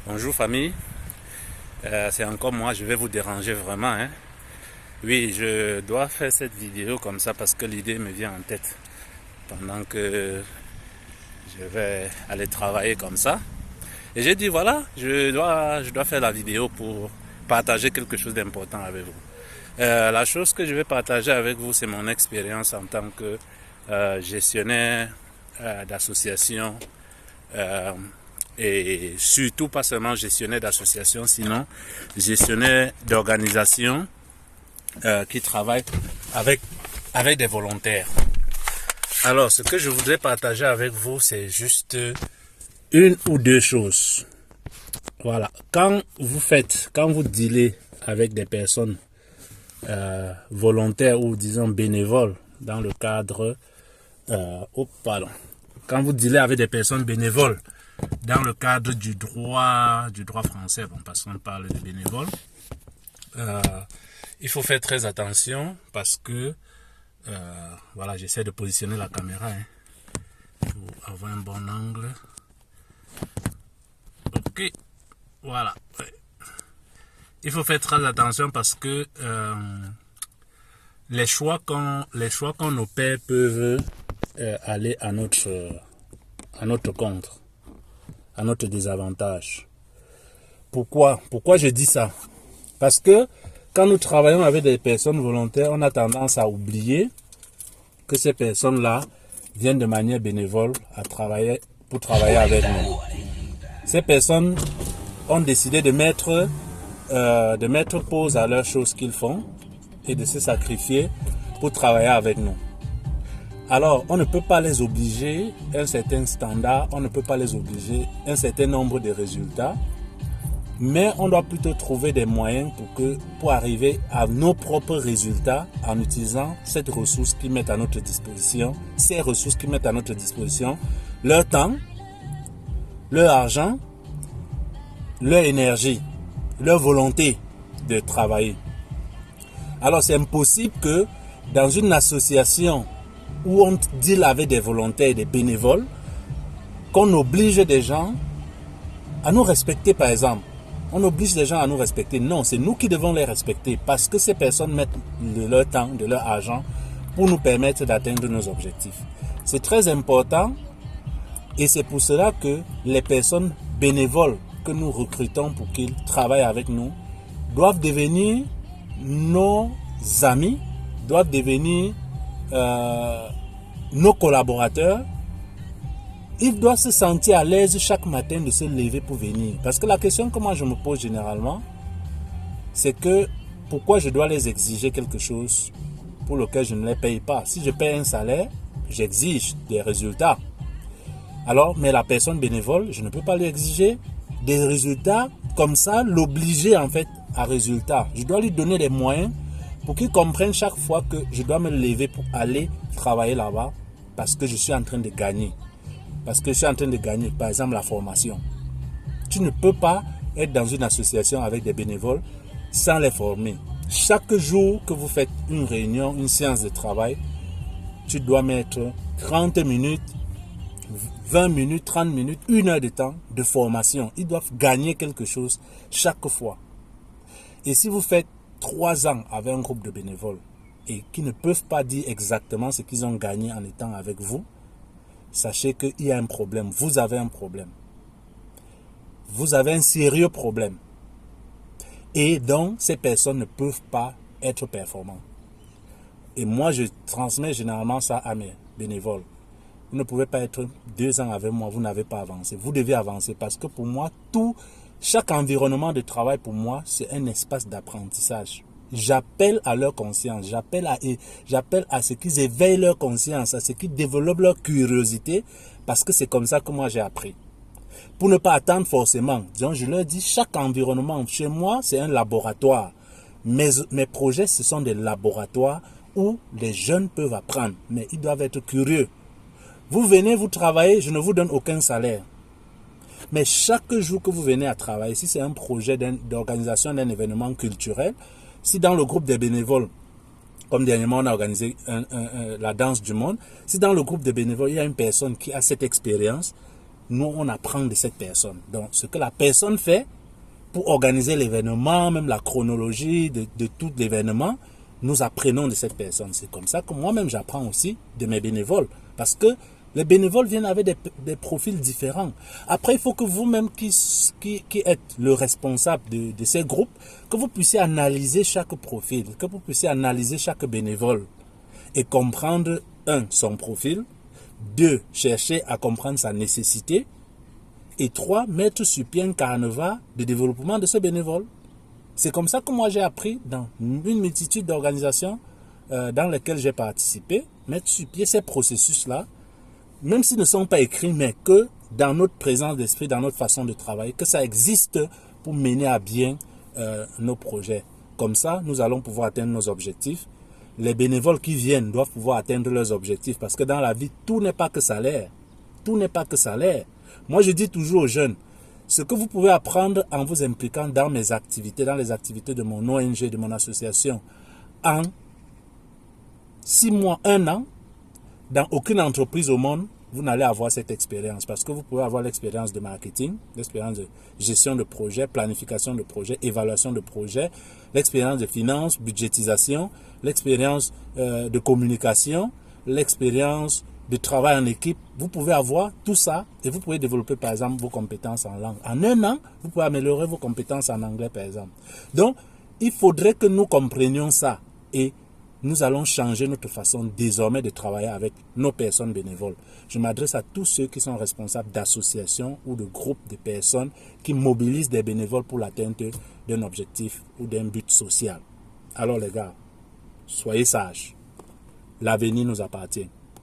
Bonjour famille, c'est encore moi, je vais vous déranger vraiment. Oui, je dois faire cette vidéo comme ça parce que l'idée me vient en tête pendant que je vais aller travailler comme ça. Et j'ai dit voilà, je dois faire la vidéo pour partager quelque chose d'important avec vous. La chose que je vais partager avec vous, c'est mon expérience en tant que gestionnaire d'association et surtout pas seulement gestionnaire d'association, sinon gestionnaire d'organisation qui travaille avec des volontaires. Alors, ce que je voudrais partager avec vous, c'est juste une ou deux choses. Voilà. Quand vous dealez avec des personnes volontaires ou disons bénévoles dans le cadre quand vous dealez avec des personnes bénévoles dans le cadre du droit français, bon, parce qu'on parle de bénévoles, il faut faire très attention parce que voilà, j'essaie de positionner la caméra pour avoir un bon angle. Ok, voilà. Ouais. Il faut faire très attention parce que les choix qu'on opère peuvent aller à notre contre, à notre désavantage. Pourquoi je dis ça? Parce que quand nous travaillons avec des personnes volontaires, on a tendance à oublier que ces personnes-là viennent de manière bénévole pour travailler avec nous. Ces personnes ont décidé de mettre pause à leurs choses qu'ils font et de se sacrifier pour travailler avec nous. Alors, on ne peut pas les obliger à un certain standard, on ne peut pas les obliger à un certain nombre de résultats, mais on doit plutôt trouver des moyens pour arriver à nos propres résultats en utilisant ces ressources qu'ils mettent à notre disposition, leur temps, leur argent, leur énergie, leur volonté de travailler. Alors, c'est impossible que dans une association où on deal avec des volontaires et des bénévoles, qu'on oblige des gens à nous respecter, par exemple. On oblige les gens à nous respecter. Non, c'est nous qui devons les respecter parce que ces personnes mettent de leur temps, de leur argent pour nous permettre d'atteindre nos objectifs. C'est très important et c'est pour cela que les personnes bénévoles que nous recrutons pour qu'ils travaillent avec nous doivent devenir nos amis, doivent devenir nos collaborateurs. Ils doivent se sentir à l'aise chaque matin de se lever pour venir. Parce que la question que moi je me pose généralement, c'est que pourquoi je dois les exiger quelque chose pour lequel je ne les paye pas? Si je paye un salaire, j'exige des résultats. Alors, mais la personne bénévole, je ne peux pas lui exiger des résultats comme ça, l'obliger en fait à résultat. Je dois lui donner des moyens pour qu'il comprenne chaque fois que je dois me lever pour aller travailler là-bas parce que je suis en train de gagner. Parce que je suis en train de gagner, par exemple, la formation. Tu ne peux pas être dans une association avec des bénévoles sans les former. Chaque jour que vous faites une réunion, une séance de travail, tu dois mettre 30 minutes, 20 minutes, 30 minutes, 1 heure de temps de formation. Ils doivent gagner quelque chose chaque fois. Et si vous faites 3 ans avec un groupe de bénévoles et qui ne peuvent pas dire exactement ce qu'ils ont gagné en étant avec vous, sachez qu'il y a un problème. Vous avez un problème. Vous avez un sérieux problème. Et donc, ces personnes ne peuvent pas être performantes. Et moi, je transmets généralement ça à mes bénévoles. Vous ne pouvez pas être 2 ans avec moi, vous n'avez pas avancé. Vous devez avancer parce que pour moi, chaque environnement de travail, pour moi, c'est un espace d'apprentissage. J'appelle à leur conscience, j'appelle à ce qu'ils éveillent leur conscience, à ce qu'ils développent leur curiosité, parce que c'est comme ça que moi j'ai appris. Pour ne pas attendre forcément, donc je leur dis, chaque environnement, chez moi, c'est un laboratoire. Mes projets, ce sont des laboratoires où les jeunes peuvent apprendre, mais ils doivent être curieux. Vous venez, vous travaillez, je ne vous donne aucun salaire. Mais chaque jour que vous venez à travailler, si c'est un projet d'organisation d'un événement culturel, si dans le groupe des bénévoles, comme dernièrement on a organisé la danse du monde, si dans le groupe de bénévoles, il y a une personne qui a cette expérience, nous, on apprend de cette personne. Donc, ce que la personne fait pour organiser l'événement, même la chronologie de tout l'événement, nous apprenons de cette personne. C'est comme ça que moi-même, j'apprends aussi de mes bénévoles. Parce que les bénévoles viennent avec des profils différents. Après, il faut que vous-même qui êtes le responsable de ces groupes, que vous puissiez analyser chaque profil, que vous puissiez analyser chaque bénévole et comprendre, un, son profil, deux, chercher à comprendre sa nécessité, et trois, mettre sur pied un canevas de développement de ce bénévole. C'est comme ça que moi j'ai appris dans une multitude d'organisations dans lesquelles j'ai participé, mettre sur pied ces processus-là, même s'ils ne sont pas écrits, mais que dans notre présence d'esprit, dans notre façon de travailler, que ça existe pour mener à bien nos projets. Comme ça, nous allons pouvoir atteindre nos objectifs. Les bénévoles qui viennent doivent pouvoir atteindre leurs objectifs parce que dans la vie, tout n'est pas que salaire. Tout n'est pas que salaire. Moi, je dis toujours aux jeunes, ce que vous pouvez apprendre en vous impliquant dans mes activités, dans les activités de mon ONG, de mon association, en 6 mois, 1 an, dans aucune entreprise au monde, vous n'allez avoir cette expérience parce que vous pouvez avoir l'expérience de marketing, l'expérience de gestion de projet, planification de projet, évaluation de projet, l'expérience de finance, budgétisation, l'expérience de communication, l'expérience de travail en équipe. Vous pouvez avoir tout ça et vous pouvez développer par exemple vos compétences en langue. En 1 an, vous pouvez améliorer vos compétences en anglais par exemple. Donc, il faudrait que nous comprenions ça et nous allons changer notre façon désormais de travailler avec nos personnes bénévoles. Je m'adresse à tous ceux qui sont responsables d'associations ou de groupes de personnes qui mobilisent des bénévoles pour l'atteinte d'un objectif ou d'un but social. Alors les gars, soyez sages. L'avenir nous appartient.